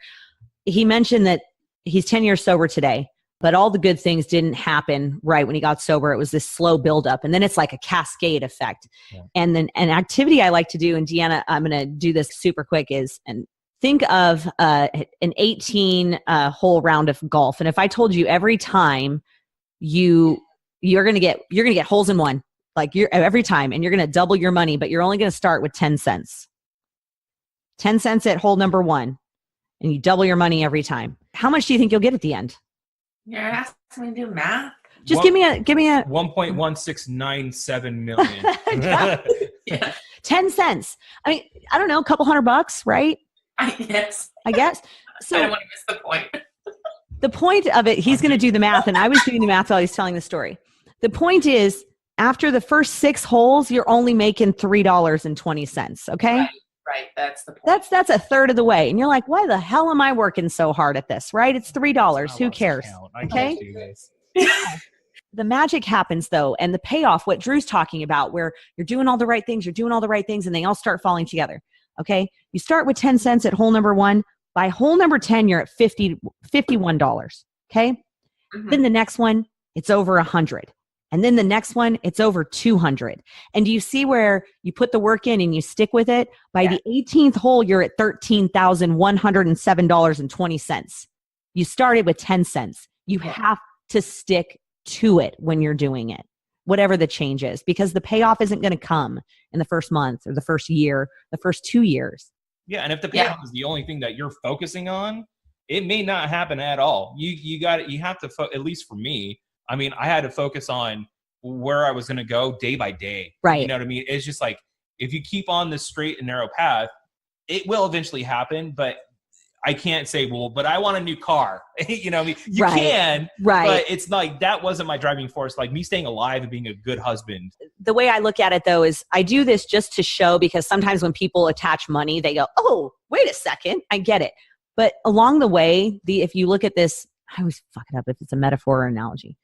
Speaker 1: He mentioned that he's 10 years sober today, but all the good things didn't happen right when he got sober. It was this slow buildup, and then it's like a cascade effect. Yeah. And then an activity I like to do, and Deanna, I'm going to do this super quick, and think of an 18 hole round of golf. And if I told you every time you're going to get holes in one, like every time, and you're going to double your money, but you're only going to start with 10 cents. 10 cents at hole number 1, and you double your money every time. How much do you think you'll get at the end?
Speaker 2: You're asking me to do math?
Speaker 1: Just give me a
Speaker 3: 1.1697 million.
Speaker 2: Yeah.
Speaker 1: 10 cents. I mean, I don't know, a couple $100, right?
Speaker 2: Yes.
Speaker 1: I guess. So
Speaker 2: I don't want to miss the point.
Speaker 1: The point of it, he's going to do the math, and I was doing the math while he's telling the story. The point is, after the first 6 holes, you're only making $3.20. Okay.
Speaker 2: Right. That's the point.
Speaker 1: That's a third of the way. And you're like, why the hell am I working so hard at this? Right? It's $3. Who cares? Okay. The magic happens though. And the payoff, what Drew's talking about, where you're doing all the right things, and they all start falling together. Okay. You start with 10 cents at hole number 1. By hole number 10, you're at $51. Okay. Mm-hmm. Then the next one, it's over 100. And then the next one, it's over 200. And do you see where you put the work in and you stick with it? By the 18th hole, you're at $13,107.20. You started with 10 cents. You have to stick to it when you're doing it, whatever the change is, because the payoff isn't going to come in the first month or the first year, the first 2 years.
Speaker 3: Yeah. And if the payoff is the only thing that you're focusing on, it may not happen at all. You have to, at least for me, I mean, I had to focus on where I was going to go day by day.
Speaker 1: Right.
Speaker 3: You know what I mean? It's just like, if you keep on this straight and narrow path, it will eventually happen. But I can't say, well, but I want a new car. You know what I mean? You can, but it's like, that wasn't my driving force. Like me staying alive and being a good husband. The way I look at it though, is I do this just to show, because sometimes when people attach money, they go, oh, wait a second. I get it. But along the way, if you look at this, I always fuck it up if it's a metaphor or analogy.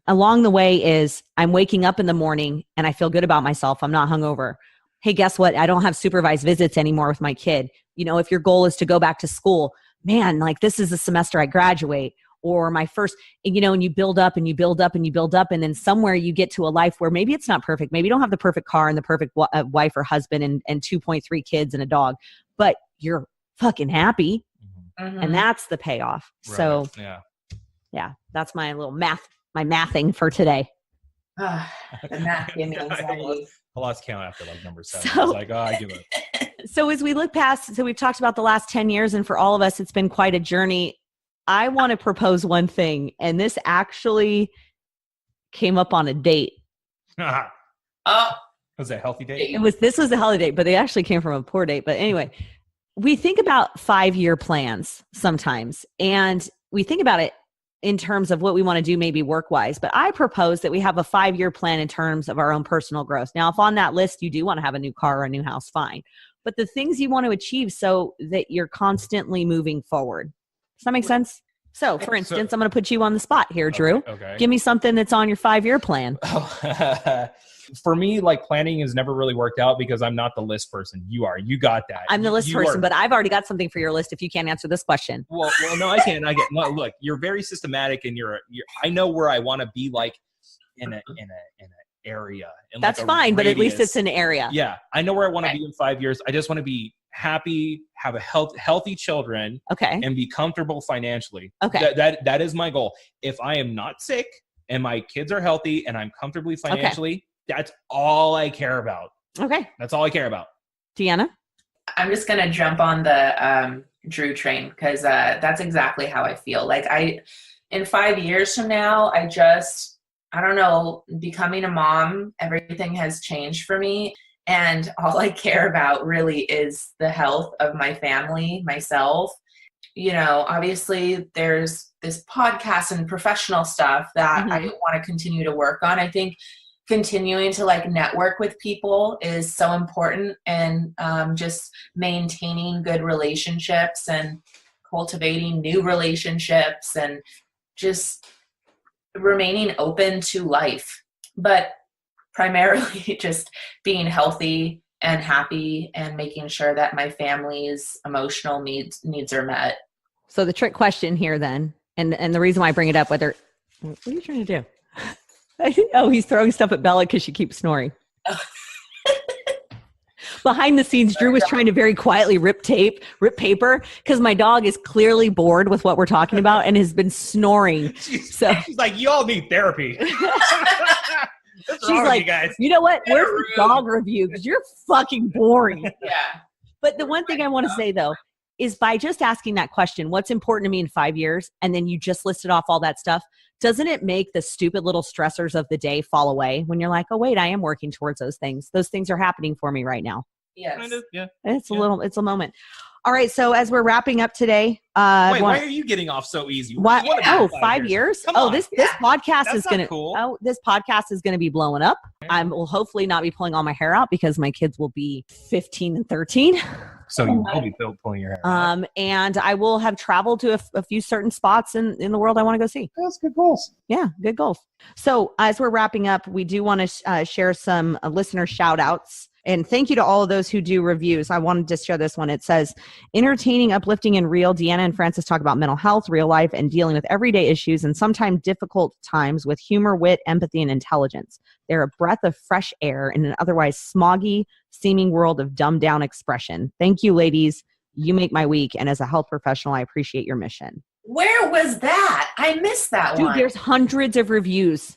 Speaker 3: Along the way is, I'm waking up in the morning and I feel good about myself. I'm not hungover. Hey, guess what? I don't have supervised visits anymore with my kid. You know, if your goal is to go back to school, man, like this is the semester I graduate, or my first, you know, and you build up and you build up and you build up. And then somewhere you get to a life where maybe it's not perfect. Maybe you don't have the perfect car and the perfect wife or husband and 2.3 kids and a dog, but you're fucking happy. Mm-hmm. And that's the payoff. Right. So yeah, that's my little mathing for today.
Speaker 2: The math gave me anxiety.
Speaker 3: I lost count after like number 7. I was like, oh, I give up.
Speaker 1: So as we look past, so we've talked about the last 10 years, and for all of us, it's been quite a journey. I want to propose one thing, and this actually came up on a date.
Speaker 2: Oh,
Speaker 3: Was it a healthy date?
Speaker 1: This was a healthy date, but they actually came from a poor date. But anyway, we think about 5-year plans sometimes, and we think about it in terms of what we want to do, maybe work-wise. But I propose that we have a 5-year plan in terms of our own personal growth. Now, if on that list you do want to have a new car or a new house, fine. But the things you want to achieve so that you're constantly moving forward. Does that make sense? So, for instance, I'm going to put you on the spot here, Drew.
Speaker 3: Okay.
Speaker 1: Give me something that's on your 5-year plan.
Speaker 3: For me, like, planning has never really worked out because I'm not the list person. You are. You got that.
Speaker 1: I'm the list person, but I've already got something for your list if you can't answer this question.
Speaker 3: Well, no, I can't. No, look, you're very systematic, and you're. I know where I want to be, like, in an area.
Speaker 1: That's
Speaker 3: like
Speaker 1: fine,
Speaker 3: radius.
Speaker 1: but at least it's an area.
Speaker 3: Yeah, I know where I want to be in 5 years. I just want to be happy, have a healthy children,
Speaker 1: okay,
Speaker 3: and be comfortable financially.
Speaker 1: Okay,
Speaker 3: that is my goal. If I am not sick and my kids are healthy and I'm comfortably financially, that's all I care about.
Speaker 1: Okay,
Speaker 3: that's all I care about.
Speaker 1: Deanna,
Speaker 2: I'm just gonna jump on the Drew train because that's exactly how I feel. Like in 5 years from now, I don't know, becoming a mom, everything has changed for me. And all I care about really is the health of my family, myself. You know, obviously there's this podcast and professional stuff that I want to continue to work on. I think continuing to like network with people is so important, and just maintaining good relationships and cultivating new relationships and just remaining open to life. But primarily just being healthy and happy and making sure that my family's emotional needs are met.
Speaker 1: So the trick question here then, and the reason why I bring it up, what are you trying to do? Oh, he's throwing stuff at Bella because she keeps snoring. Behind the scenes, Drew was trying to very quietly rip paper because my dog is clearly bored with what we're talking about and has been snoring.
Speaker 3: She's like, you all need therapy.
Speaker 1: She's like, you know what? Where's the dog review? Because you're fucking boring.
Speaker 2: Yeah.
Speaker 1: But the one thing I want to say, though, is by just asking that question, what's important to me in 5 years? And then you just listed off all that stuff. Doesn't it make the stupid little stressors of the day fall away when you're like, oh, wait, I am working towards those things. Those things are happening for me right now.
Speaker 2: Yes.
Speaker 3: Kind of, yeah.
Speaker 1: It's a moment. All right. So as we're wrapping up today,
Speaker 3: why are you getting off so easy?
Speaker 1: What? Oh, 5 years. This podcast is going to,
Speaker 3: cool.
Speaker 1: This podcast is going to be blowing up. I will hopefully not be pulling all my hair out because my kids will be 15 and 13.
Speaker 3: So you will be pulling your hair out.
Speaker 1: And I will have traveled to a few certain spots in the world I want to go see.
Speaker 3: That's good goals.
Speaker 1: Yeah, good goals. So as we're wrapping up, we do want to share some listener shout outs. And thank you to all of those who do reviews. I wanted to share this one. It says, entertaining, uplifting, and real. Deanna and Francis talk about mental health, real life, and dealing with everyday issues and sometimes difficult times with humor, wit, empathy, and intelligence. They're a breath of fresh air in an otherwise smoggy, seeming world of dumbed down expression. Thank you, ladies. You make my week. And as a health professional, I appreciate your mission.
Speaker 2: Where was that? I missed that one.
Speaker 1: Dude, there's hundreds of reviews.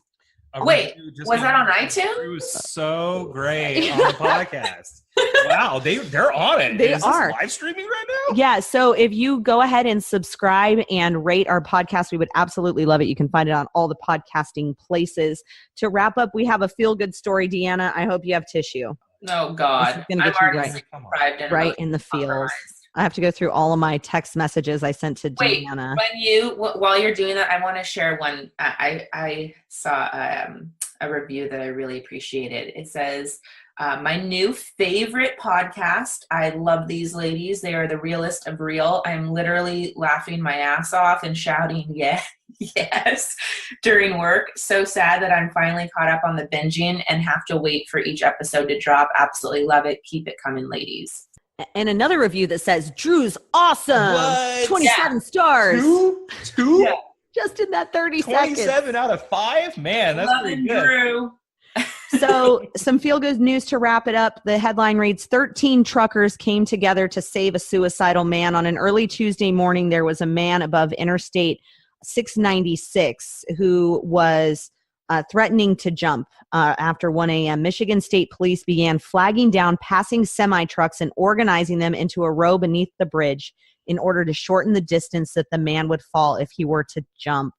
Speaker 2: Wait, was that on iTunes?
Speaker 3: It was so great on the podcast. Wow, they're on it.
Speaker 1: They
Speaker 3: Is
Speaker 1: are
Speaker 3: this live streaming right now?
Speaker 1: Yeah, so if you go ahead and subscribe and rate our podcast, we would absolutely love it. You can find it on all the podcasting places. To wrap up, we have a feel-good story, Deanna. I hope you have tissue.
Speaker 2: Oh, God. I'm already deprived and
Speaker 1: right in the feels. I have to go through all of my text messages I sent to Deanna.
Speaker 2: While you're doing that, I want to share one. I saw a review that I really appreciated. It says, my new favorite podcast. I love these ladies. They are the realest of real. I'm literally laughing my ass off and shouting, yes, during work. So sad that I'm finally caught up on the binging and have to wait for each episode to drop. Absolutely love it. Keep it coming, ladies.
Speaker 1: And another review that says, Drew's awesome.
Speaker 3: What?
Speaker 1: 27 stars.
Speaker 3: Two?
Speaker 1: Yeah. Just in that 30 seconds.
Speaker 3: 27 out of 5? Man, that's pretty good.
Speaker 2: Drew.
Speaker 1: So some feel-good news to wrap it up. The headline reads, 13 truckers came together to save a suicidal man. On an early Tuesday morning, there was a man above Interstate 696 who was threatening to jump after 1 a.m. Michigan State Police began flagging down passing semi-trucks and organizing them into a row beneath the bridge in order to shorten the distance that the man would fall if he were to jump.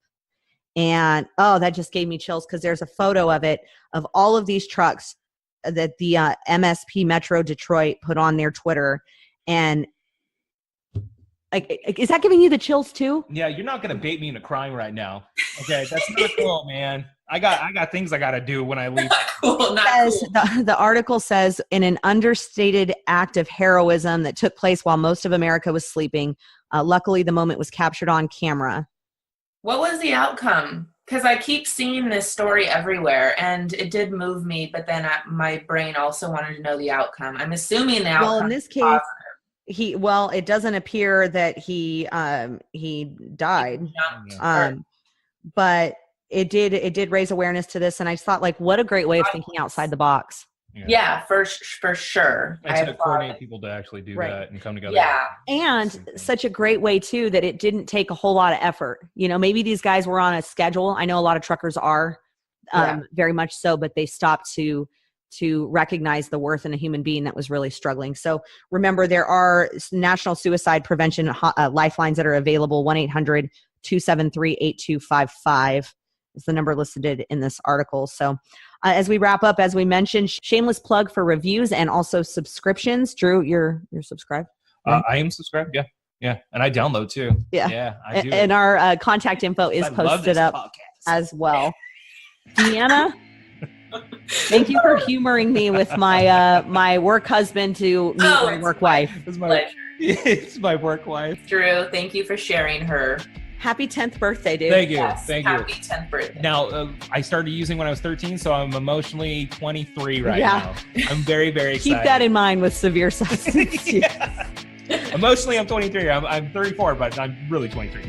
Speaker 1: And, that just gave me chills because there's a photo of it, of all of these trucks that the MSP Metro Detroit put on their Twitter. And like, is that giving you the chills too?
Speaker 3: Yeah, you're not gonna bait me into crying right now. Okay, that's not cool, man. I got things I gotta do when I leave.
Speaker 2: Cool, not cool.
Speaker 1: The article says, in an understated act of heroism that took place while most of America was sleeping, luckily the moment was captured on camera.
Speaker 2: What was the outcome? Because I keep seeing this story everywhere, and it did move me, but then my brain also wanted to know the outcome. I'm assuming the outcome.
Speaker 1: Well, in this case, it doesn't appear that he died, but it did raise awareness to this, and I just thought, like, what a great way of thinking outside the box.
Speaker 2: Yeah, for sure.
Speaker 3: I had to coordinate people to actually do that and come together.
Speaker 2: Yeah.
Speaker 1: And such a great way too that it didn't take a whole lot of effort. Maybe these guys were on a schedule. I know a lot of truckers are very much so, but they stopped to recognize the worth in a human being that was really struggling. So remember, there are national suicide prevention lifelines that are available. 1-800-273-8255 is the number listed in this article. So as we wrap up, as we mentioned, shameless plug for reviews and also subscriptions. Drew, you're subscribed? Right?
Speaker 3: I am subscribed. Yeah. And I download too.
Speaker 1: Yeah.
Speaker 3: I do.
Speaker 1: And our contact info is posted up as well. Deanna, thank you for humoring me with my my work husband to meet my work wife.
Speaker 3: It's my work wife.
Speaker 2: Drew, thank you for sharing her.
Speaker 1: Happy 10th birthday, dude.
Speaker 3: Thank you.
Speaker 2: Yes,
Speaker 3: Thank you.
Speaker 2: Happy 10th birthday.
Speaker 3: Now, I started using when I was 13, so I'm emotionally 23 right now. I'm very, very excited.
Speaker 1: Keep that in mind with severe substance use.
Speaker 3: Emotionally, I'm 23. I'm 34, but I'm really 23.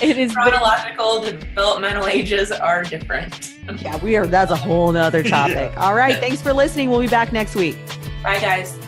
Speaker 1: It is
Speaker 2: chronological developmental ages are different.
Speaker 1: Yeah, that's a whole nother topic. All right. Thanks for listening. We'll be back next week.
Speaker 2: Bye, guys.